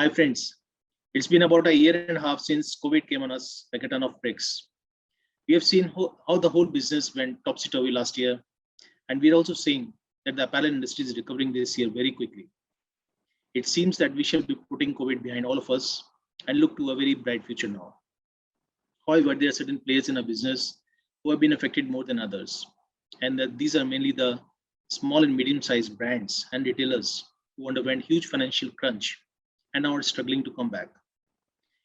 Hi friends, it's been about a year and a half since COVID came on us like a ton of bricks. We have seen how the whole business went topsy-turvy last year, and we're also seeing that the apparel industry is recovering this year very quickly. It seems that we shall be putting COVID behind all of us and look to a very bright future now. However, there are certain players in our business who have been affected more than others, and that these are mainly the small and medium-sized brands and retailers who underwent huge financial crunch and now are struggling to come back.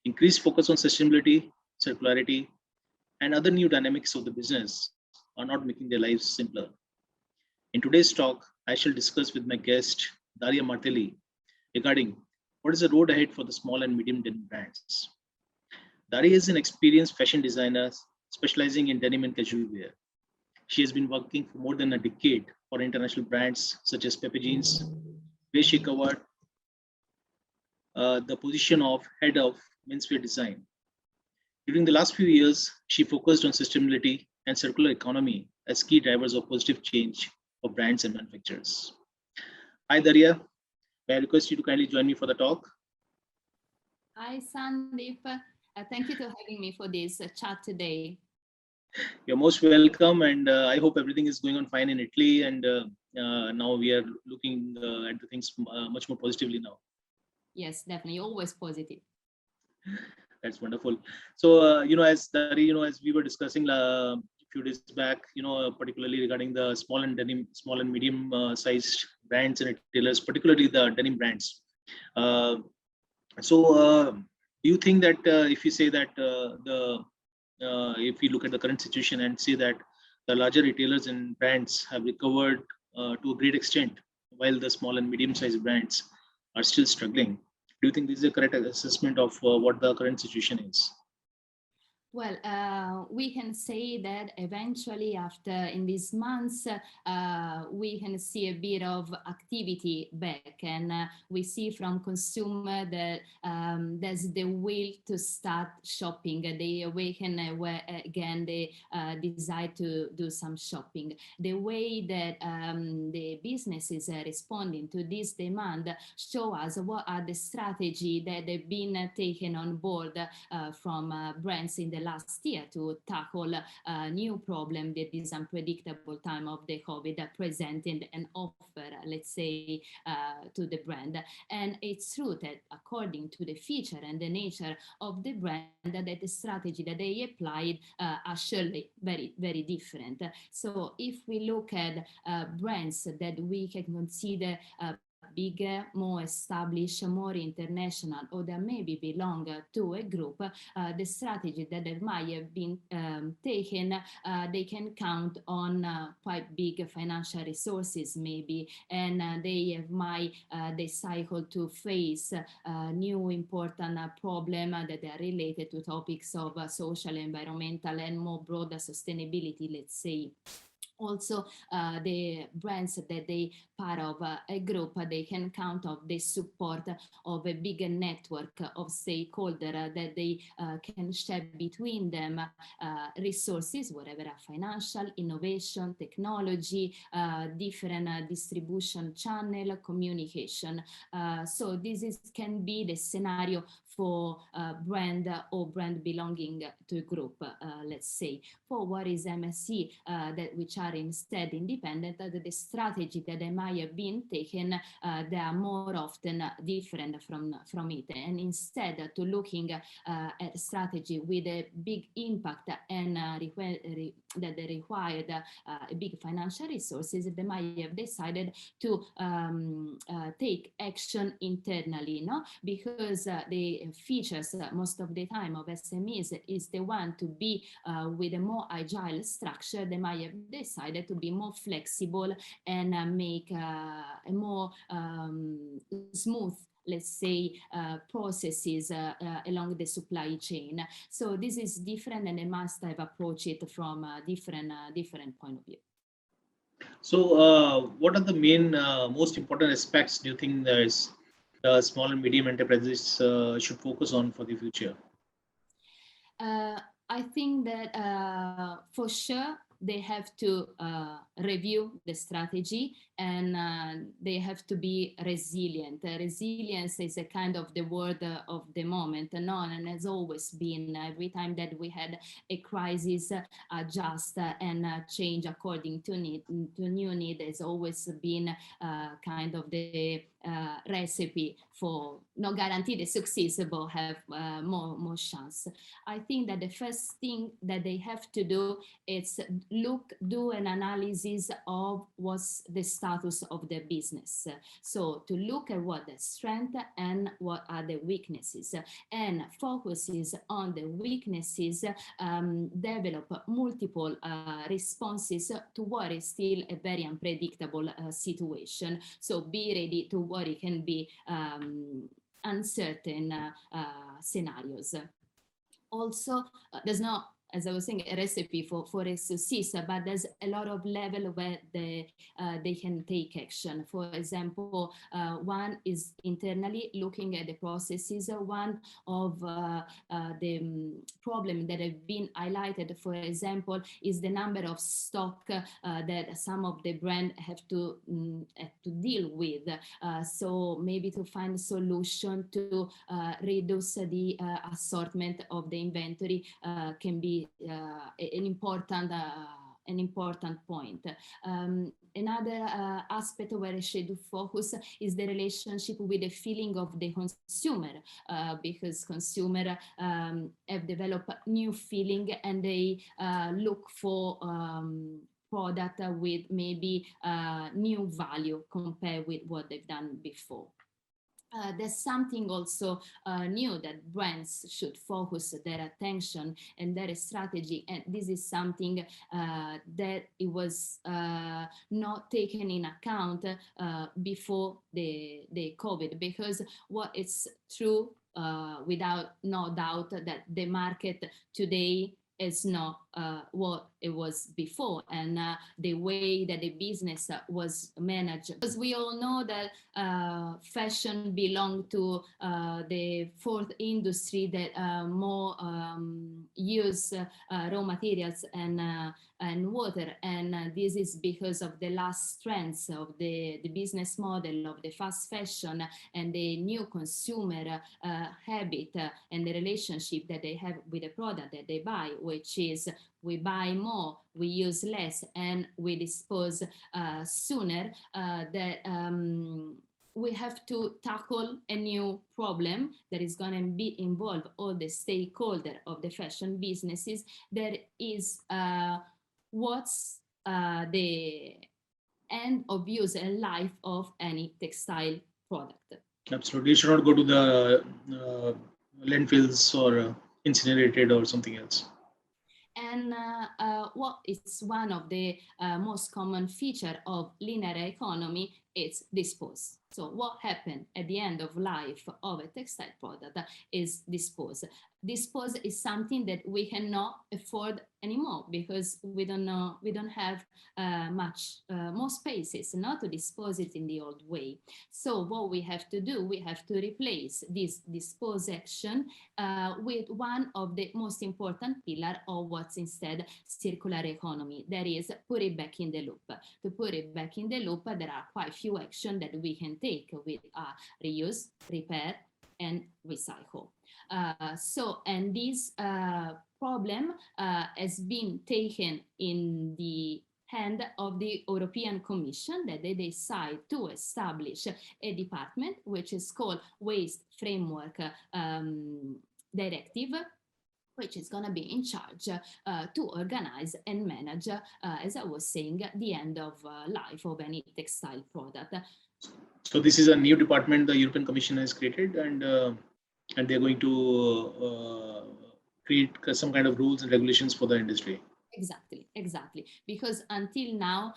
Increased focus on sustainability, circularity, and other new dynamics of the business are not making their lives simpler. In today's talk, I shall discuss with my guest, Daria Martelli, regarding what is the road ahead for the small and medium denim brands. Daria is an experienced fashion designer specializing in denim and casual wear. She has been working for more than a decade for international brands such as Pepe Jeans, where she covered the position of Head of Menswear Design. During the last few years, she focused on sustainability and circular economy as key drivers of positive change for brands and manufacturers. Hi, Daria. May I request you to kindly join me for the talk? Hi, Sandeep. Thank you for having me for this chat today. You're most welcome, and I hope everything is going on fine in Italy. And now we are looking at the things much more positively now. Yes, definitely. Always positive. That's wonderful. So, as we were discussing a few days back, particularly regarding the small and medium sized brands and retailers, particularly the denim brands. Uh, do you think that if you say that if we look at the current situation and say that the larger retailers and brands have recovered to a great extent, while the small and medium sized brands are still struggling? Do you think this is a correct assessment of what the current situation is? Well, we can say that eventually after in these months, we can see a bit of activity back, and we see from consumer that there's the will to start shopping. They awaken where again they decide to do some shopping. The way that the business is responding to this demand show us what are the strategy that they've been taken on board from brands in the last year to tackle a new problem that this unpredictable time of the COVID presented and offer, let's say, to the brand. And it's true that according to the feature and the nature of the brand, that the strategy that they applied are surely very, very different. So if we look at brands that we can consider bigger, more established, more international, or that maybe belong to a group, the strategy that they might have been taken, they can count on quite big financial resources maybe, and they might decide to face new important problem that are related to topics of social, environmental, and more broader sustainability, let's say. Also, the brands that they part of a group, they can count on the support of a bigger network of stakeholders that they can share between them resources, whatever are financial, innovation, technology, different distribution channel, communication. So this can be the scenario for brand or brand belonging to a group, let's say. For what is MSC, that which are instead independent, the strategy that they might have been taken, they are more often different from it. And instead to looking at strategy with a big impact and that they required a big financial resources, they might have decided to take action internally, no? Because the features most of the time of SMEs is the one to be with a more agile structure. They might have decided to be more flexible and make a more smooth, let's say, processes along the supply chain. So this is different, and they must have approached it from a different point of view. So, what are the main, most important aspects do you think small and medium enterprises should focus on for the future? I think that for sure they have to review the strategy, and they have to be resilient. Resilience is a kind of the word of the moment, no? And has always been. Every time that we had a crisis, adjust and change according to new need has always been kind of the recipe for not guarantee the success, but have more chance. I think that the first thing that they have to do is do an analysis of what's the status of their business. So to look at what the strength and what are the weaknesses, and focuses on the weaknesses, develop multiple responses to what is still a very unpredictable situation. So be ready to what it can be uncertain scenarios. Also, there's not, as I was saying, a recipe for a success, but there's a lot of level where they can take action. For example, one is internally looking at the processes. One of the problem that have been highlighted, for example, is the number of stock that some of the brand have to deal with. So maybe to find a solution to reduce the assortment of the inventory can be an important point. Another aspect where I should focus is the relationship with the feeling of the consumer, because consumer have developed new feeling, and they look for product with maybe new value compared with what they've done before. There's something also new that brands should focus their attention and their strategy, and this is something that it was not taken in account before the COVID, because what is true without no doubt that the market today is not what it was before, and the way that the business was managed. Because we all know that fashion belongs to the fourth industry that more use raw materials and water, and this is because of the last trends of the business model of the fast fashion and the new consumer habit and the relationship that they have with the product that they buy, which is we buy more, we use less, and we dispose sooner. That we have to tackle a new problem that is going to be involve all the stakeholders of the fashion businesses. That is what's the end of use and life of any textile product. Absolutely, you should not go to the landfills or incinerated or something else. And what is one of the most common feature of linear economy is dispose. So what happened at the end of life of a textile product is dispose. Dispose is something that we cannot afford anymore, because we don't have much more spaces not to dispose it in the old way. So what we have to do, we have to replace this dispose action with one of the most important pillar of what's instead circular economy. That is, put it back in the loop. To put it back in the loop, there are quite few actions that we can take with reuse, repair, and recycle. And this problem has been taken in the hand of the European Commission, that they decide to establish a department which is called Waste Framework Directive, which is going to be in charge to organize and manage, as I was saying, the end of life of any textile product. So this is a new department the European Commission has created, and they're going to create some kind of rules and regulations for the industry. Exactly. Because until now,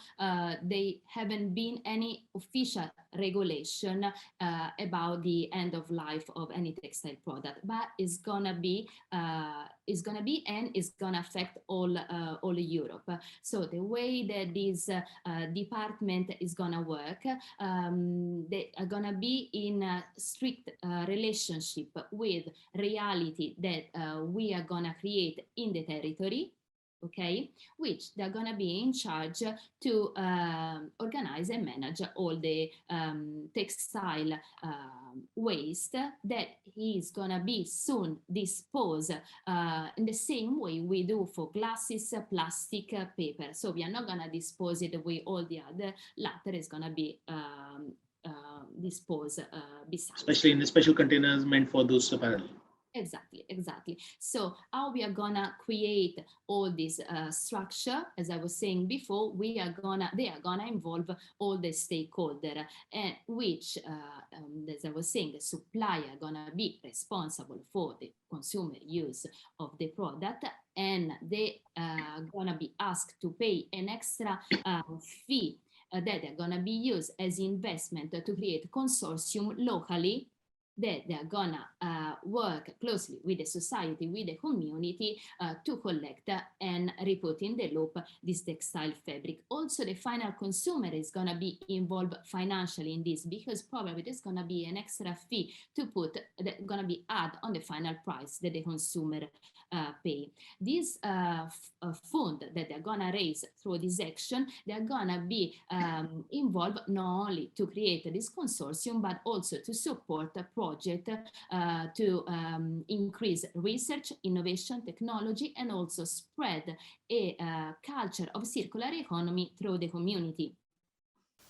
they haven't been any official regulation about the end of life of any textile product, but it's gonna be and it's gonna affect all Europe. So the way that this department is gonna work, they are gonna be in a strict relationship with reality that we are gonna create in the territory. okay, which they're gonna be in charge to organize and manage all the textile waste that is gonna be soon disposed in the same way we do for glasses, plastic, paper. So we are not gonna dispose it the way all the other latter is gonna be disposed beside. Especially in the special containers meant for those apparel. Exactly, exactly. So how we are gonna create all this structure, as I was saying before, they are gonna involve all the stakeholder, and which, as I was saying, the supplier gonna be responsible for the consumer use of the product, and they gonna be asked to pay an extra fee that are gonna be used as investment to create consortium locally that they're gonna work closely with the society, with the community to collect and reput in the loop this textile fabric. Also, the final consumer is gonna be involved financially in this because probably there's gonna be an extra fee to put that gonna be add on the final price that the consumer pay. This fund that they're gonna raise through this action, they're gonna be involved not only to create this consortium, but also to support a project to increase research, innovation, technology, and also spread a culture of circular economy through the community.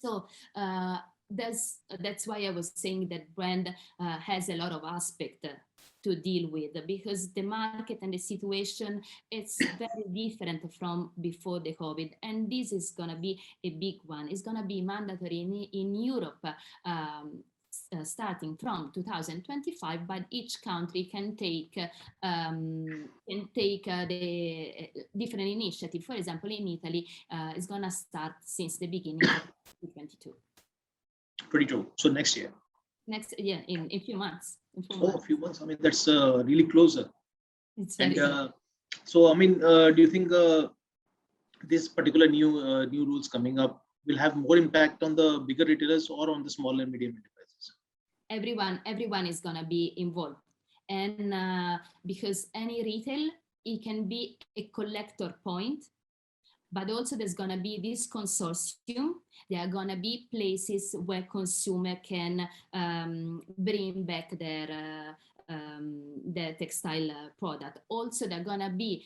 So that's why I was saying that brand has a lot of aspect to deal with, because the market and the situation, it's very different from before the COVID, and this is going to be a big one. It's going to be mandatory in Europe starting from 2025, but each country can take the different initiative. For example, in Italy, it's going to start since the beginning of 2022. 22. So next year. Next, yeah, in a few months. A few months. I mean, that's really closer. It's very good. So, I mean, do you think this particular new rules coming up will have more impact on the bigger retailers or on the small and medium enterprises? Everyone is gonna be involved, and because any retail, it can be a collector point. But also there's going to be this consortium. There are going to be places where consumer can bring back their textile product. Also, they're going to be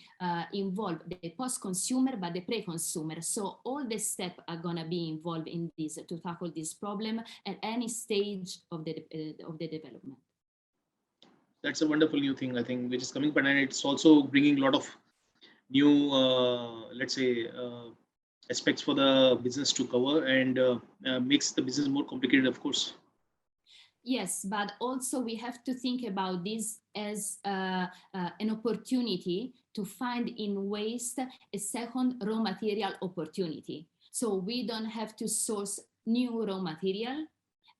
involved the post-consumer, but the pre-consumer. So all the steps are going to be involved in this to tackle this problem at any stage of the development. That's a wonderful new thing, I think, which is coming, but it's also bringing a lot of new, let's say, aspects for the business to cover, and makes the business more complicated, of course. Yes, but also we have to think about this as an opportunity to find in waste a second raw material opportunity. So we don't have to source new raw material.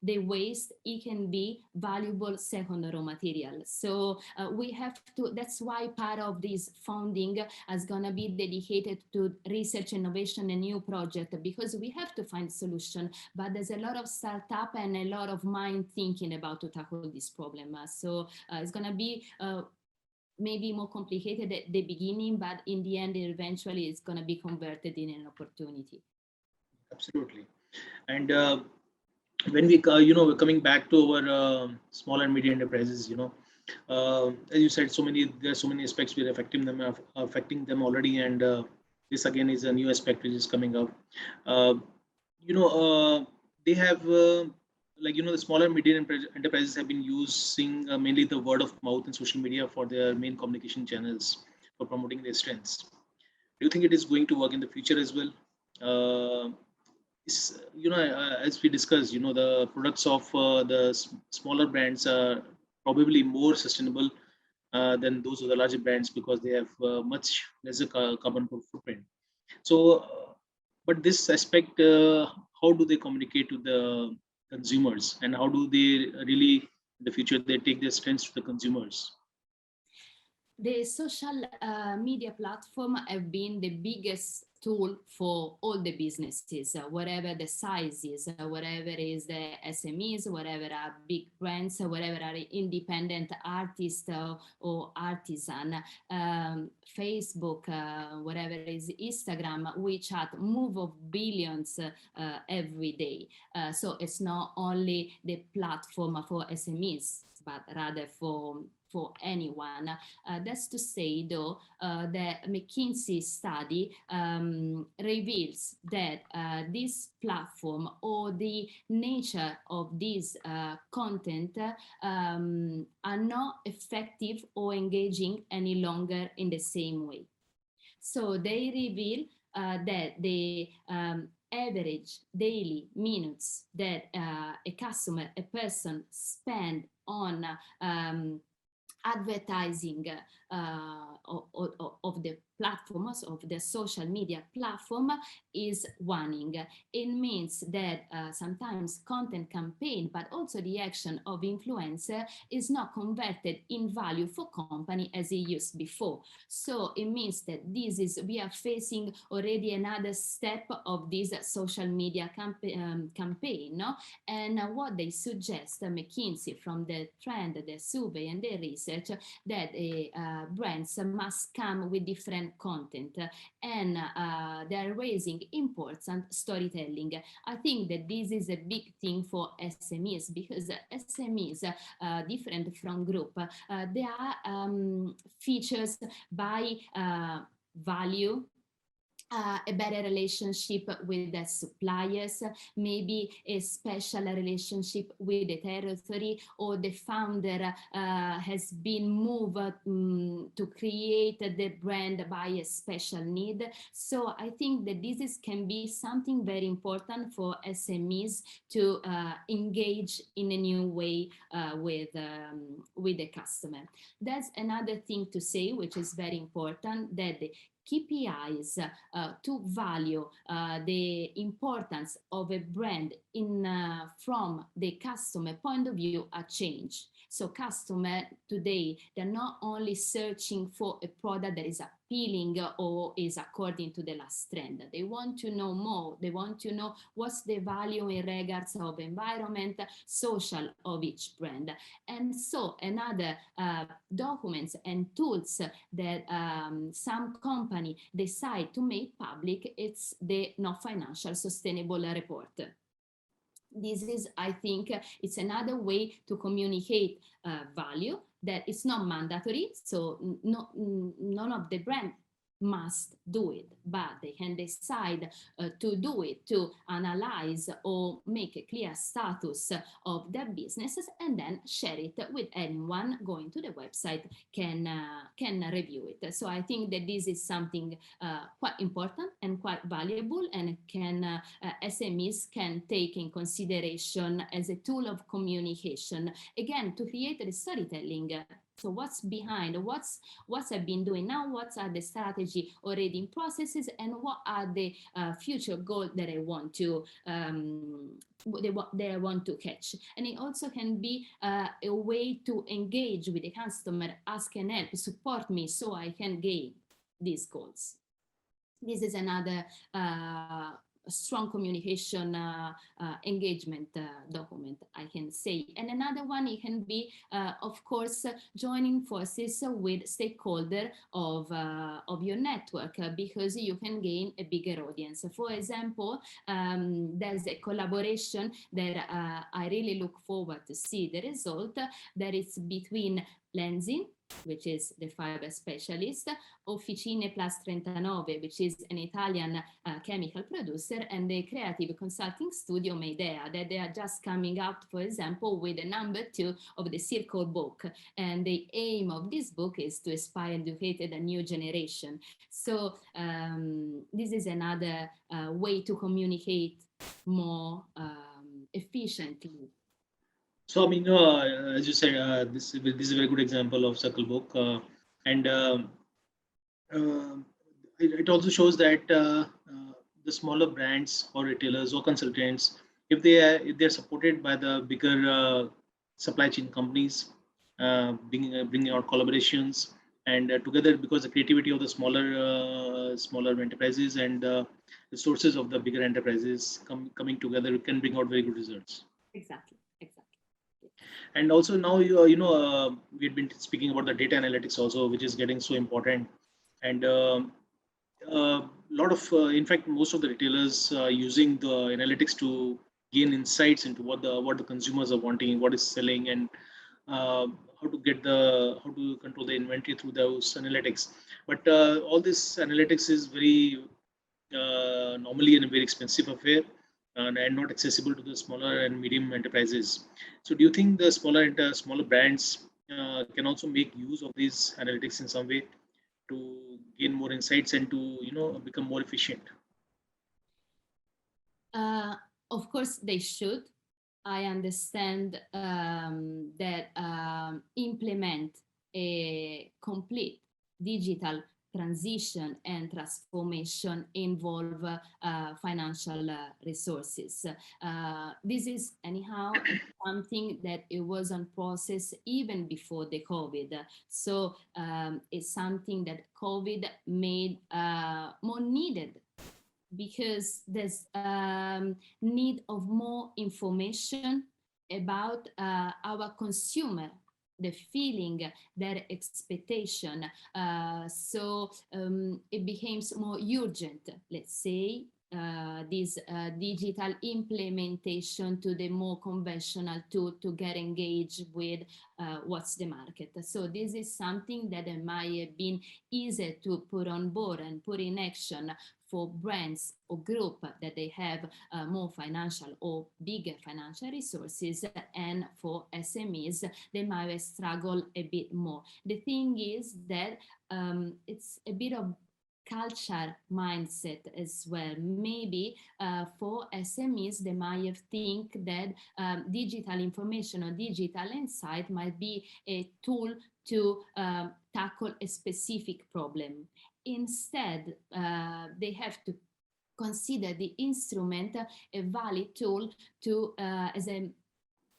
The waste, it can be valuable second raw material. So we have to, that's why part of this funding is gonna be dedicated to research, innovation, and new project, because we have to find solution, but there's a lot of startup and a lot of mind thinking about to tackle this problem. So it's gonna be maybe more complicated at the beginning, but in the end, eventually it's gonna be converted in an opportunity. Absolutely. And when we, we're coming back to our small and medium enterprises, as you said, there are so many aspects which are affecting them already, and this again is a new aspect which is coming up. They have, the smaller and medium enterprises have been using mainly the word of mouth and social media for their main communication channels for promoting their strengths. Do you think it is going to work in the future as well? As we discussed, the products of the smaller brands are probably more sustainable than those of the larger brands, because they have much lesser carbon footprint. So, but this aspect, how do they communicate to the consumers, and how do they really, in the future, they take their strengths to the consumers? The social media platform have been the biggest tool for all the businesses, whatever the size is, whatever is the SMEs, whatever are big brands, whatever are independent artists or artisan, Facebook, whatever is Instagram, WeChat, move of billions every day. So it's not only the platform for SMEs, but rather for anyone. That's to say, though, the McKinsey study reveals that this platform or the nature of this content are not effective or engaging any longer in the same way. So they reveal that the average daily minutes that a customer, a person spend on advertising of the platforms, of the social media platform, is waning. It means that sometimes content campaign, but also the action of influencer is not converted in value for company as it used before. So it means that we are facing already another step of this social media campaign, no? And what they suggest, McKinsey, from the trend, the survey and the research, that brands must come with different content, and they're raising important storytelling. I think that this is a big thing for SMEs, because SMEs, different from group, they are features by value, a better relationship with the suppliers, maybe a special relationship with the territory, or the founder has been moved to create the brand by a special need. So I think that this can be something very important for SMEs to engage in a new way with the customer. That's another thing to say, which is very important, that the KPIs to value the importance of a brand from the customer point of view are changed. So customer today, they're not only searching for a product that is appealing or is according to the last trend. They want to know more. They want to know what's the value in regards of environment, social of each brand. And so another documents and tools that some company decide to make public, it's the not financial sustainable report. This is, I think, it's another way to communicate value, that it's not mandatory. So none of the brand must do it, but they can decide to do it, to analyze or make a clear status of their businesses, and then share it with anyone going to the website can review it. So I think that this is something quite important and quite valuable, and can SMEs can take in consideration as a tool of communication, again, to create the storytelling. So what's behind, what's I've been doing now, what are the strategy already in processes, and what are the future goals that I want to catch. And it also can be a way to engage with the customer, ask and help, support me so I can gain these goals. This is another strong communication engagement document, I can say. And another one, it can be, of course, joining forces with stakeholder of your network, because you can gain a bigger audience. For example, there's a collaboration that I really look forward to see the result, that is between Lenzing, which is the fiber specialist, Officine Plus 39, which is an Italian chemical producer, and the creative consulting studio Medea, that they are just coming out, for example, with the #2 of the Circle book. And the aim of this book is to inspire and educate a new generation. So this is another way to communicate more efficiently. So, I mean, as you said, this is a very good example of Circle Book, and it also shows that the smaller brands or retailers or consultants, if they're supported by the bigger supply chain companies, bringing out collaborations, And together, because the creativity of the smaller enterprises and resources of the bigger enterprises coming together, we can bring out very good results. Exactly, exactly. And also now, we had been speaking about the data analytics also, which is getting so important. And lot of, in fact, most of the retailers are using the analytics to gain insights into what the consumers are wanting, what is selling, and uh, how to control the inventory through those analytics. But all this analytics is very normally in a very expensive affair, and not accessible to the smaller and medium enterprises. So, do you think the smaller brands can also make use of these analytics in some way to gain more insights and to become more efficient? Uh, of course, they should. I understand that implement a complete digital transition and transformation involve financial resources. This is anyhow something that it was on process even before the COVID. So it's something that COVID made more needed because there's need of more information about our consumer, the feeling, their expectation. So it becomes more urgent, let's say, this digital implementation to the more conventional to get engaged with what's the market. So this is something that might have been easier to put on board and put in action for brands or group that they have more financial or bigger financial resources, and for SMEs they might struggle a bit more. The thing is that it's a bit of culture mindset as well. Maybe for SMEs they might have think that digital information or digital insight might be a tool to tackle a specific problem. Instead, they have to consider the instrument a valid tool to as a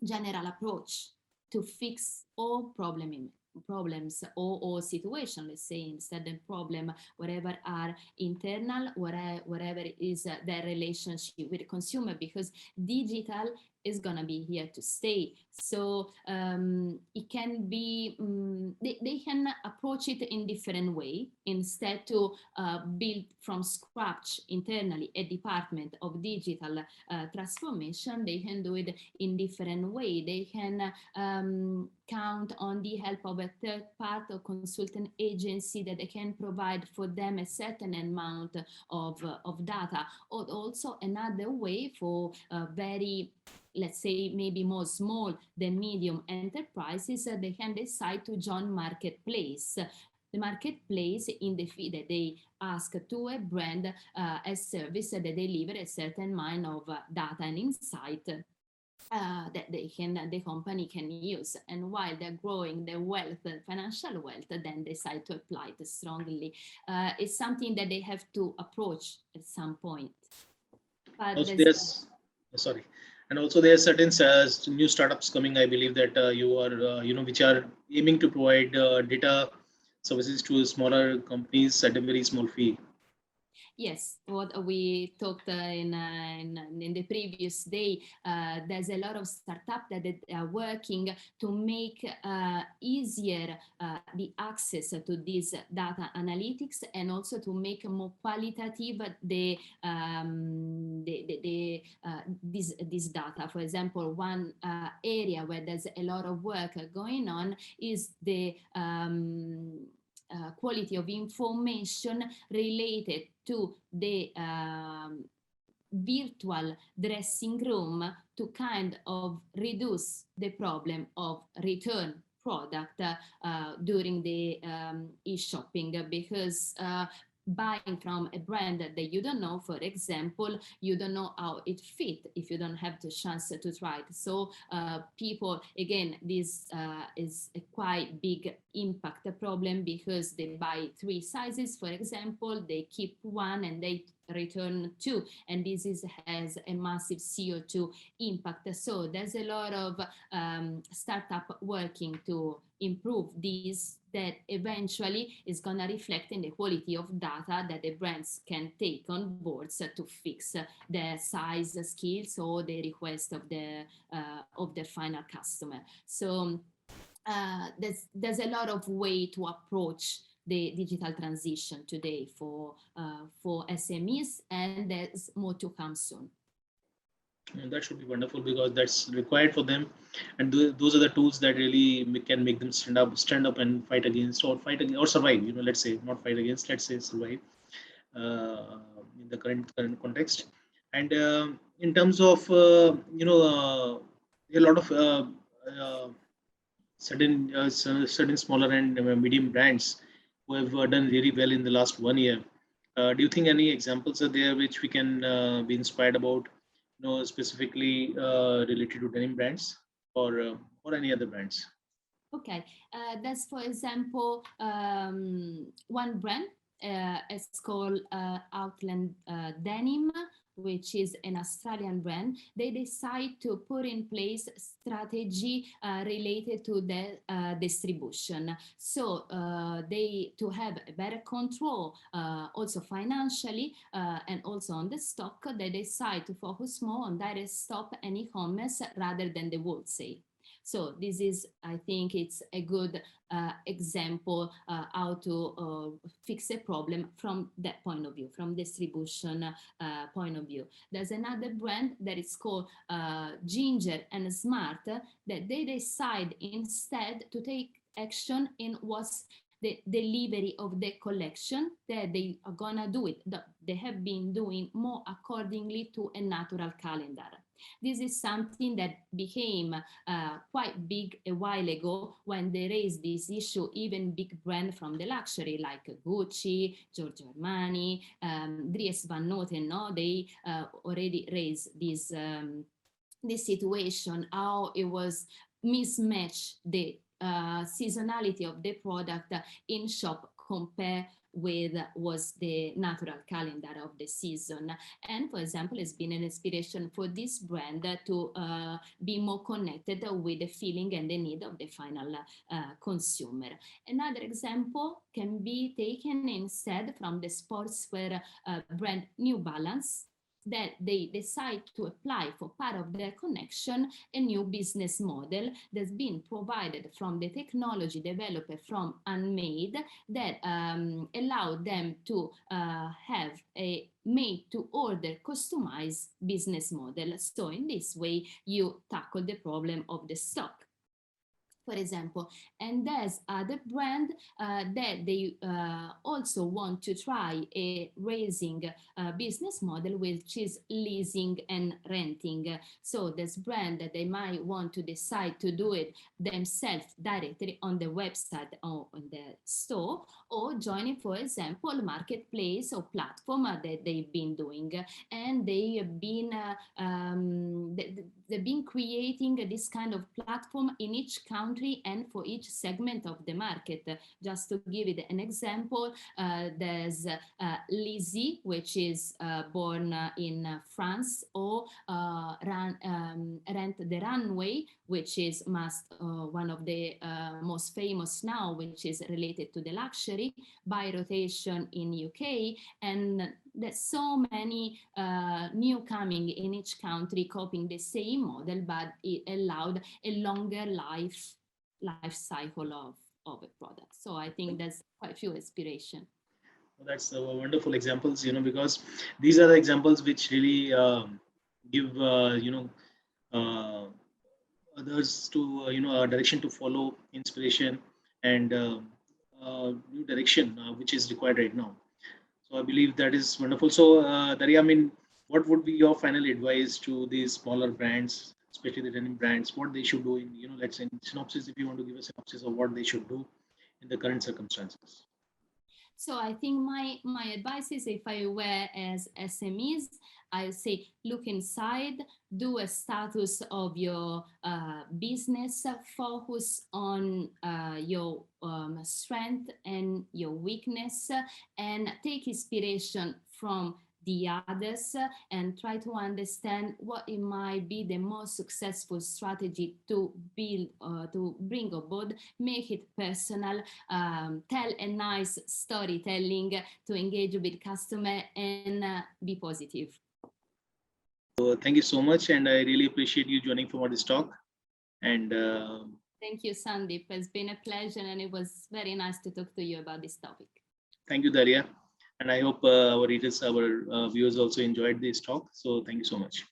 general approach to fix all problems or situation, let's say, instead of problem whatever are internal, whatever is their relationship with the consumer, because digital is gonna be here to stay. So it can be they can approach it in different way. Instead to build from scratch internally a department of digital transformation, they can do it in different way. They can count on the help of a third part or consultant agency that they can provide for them a certain amount of data, or also another way for very, let's say, maybe more small than medium enterprises, they can decide to join marketplace. The marketplace in the fee that they ask to a brand a service that they deliver a certain amount of data and insight that the company can use, and while they're growing their wealth, financial wealth, then decide to apply it strongly. It's something that they have to approach at some point. But Also, there's there's sorry, and also there are certain new startups coming. I believe that you are which are aiming to provide data services to smaller companies at a very small fee. Yes, what we talked in the previous day, there's a lot of startups that are working to make easier the access to this data analytics, and also to make more qualitative this data. For example, one area where there's a lot of work going on is the quality of information related to the virtual dressing room, to kind of reduce the problem of return product during the e-shopping, because buying from a brand that you don't know, for example, you don't know how it fit if you don't have the chance to try it. So people, again, this is a quite big impact problem, because they buy 3 sizes, for example, they keep one and they return 2, and this has a massive CO2 impact. So there's a lot of startup working to improve these that eventually is going to reflect in the quality of data that the brands can take on boards to fix the size, skills, or the request of the final customer. So there's a lot of way to approach the digital transition today for SMEs, and there's more to come soon. And that should be wonderful because that's required for them, and those are the tools that really can make them stand up and fight against, or or survive. Let's say not fight against. Let's say survive in the current context. And in terms of a lot of certain smaller and medium brands who have done really well in the last 1 year. Do you think any examples are there which we can be inspired about, specifically related to denim brands or any other brands? Okay, that's for example one brand. It's called Outland Denim, which is an Australian brand. They decide to put in place strategy related to the distribution. So they to have a better control, also financially and also on the stock. They decide to focus more on direct stock and e-commerce rather than the wholesale. So this is, I think it's a good example how to fix a problem from that point of view, from distribution point of view. There's another brand that is called Ginger and Smart that they decide instead to take action in what's the delivery of the collection, that they are gonna do it. They have been doing more accordingly to a natural calendar. This is something that became quite big a while ago when they raised this issue. Even big brand from the luxury like Gucci, Giorgio Armani, Dries Van Noten, no? They already raised this situation, how it was mismatched the seasonality of the product in shop compared with was the natural calendar of the season. And for example, it's been an inspiration for this brand to be more connected with the feeling and the need of the final consumer. Another example can be taken instead from the sportswear brand New Balance, that they decide to apply for part of their connection a new business model that's been provided from the technology developed from Unmade that allowed them to have a made to order customized business model. So in this way, you tackle the problem of the stock, for example. And there's other brand that they also want to try a raising business model, which is leasing and renting. So this brand that they might want to decide to do it themselves directly on the website or on the store, or joining, for example, marketplace or platform that they've been doing. And they have been they've been creating this kind of platform in each country and for each segment of the market. Just to give it an example, there's Lizzie, which is born in France, or Rent the Runway, which is one of the most famous now, which is related to the luxury, By Rotation in UK, and there's so many new coming in each country copying the same model, but it allowed a longer life cycle of a product. So I think there's quite a few inspiration. Well, that's wonderful examples, because these are the examples which really give, uh, others to, a direction to follow, inspiration, and new direction which is required right now. So I believe that is wonderful. So, Daria, I mean, what would be your final advice to these smaller brands, especially the denim brands, what they should do in, let's say in synopsis, if you want to give a synopsis of what they should do in the current circumstances? So I think my advice is, if I were as SMEs, I say look inside, do a status of your business, focus on your strength and your weakness, and take inspiration from the others and try to understand what it might be the most successful strategy to build, to bring on board, make it personal, tell a nice storytelling to engage with customer and be positive. So thank you so much, and I really appreciate you joining for this talk. And thank you, Sandeep. It's been a pleasure, and it was very nice to talk to you about this topic. Thank you, Daria. And I hope our readers, our viewers also enjoyed this talk. So thank you so much.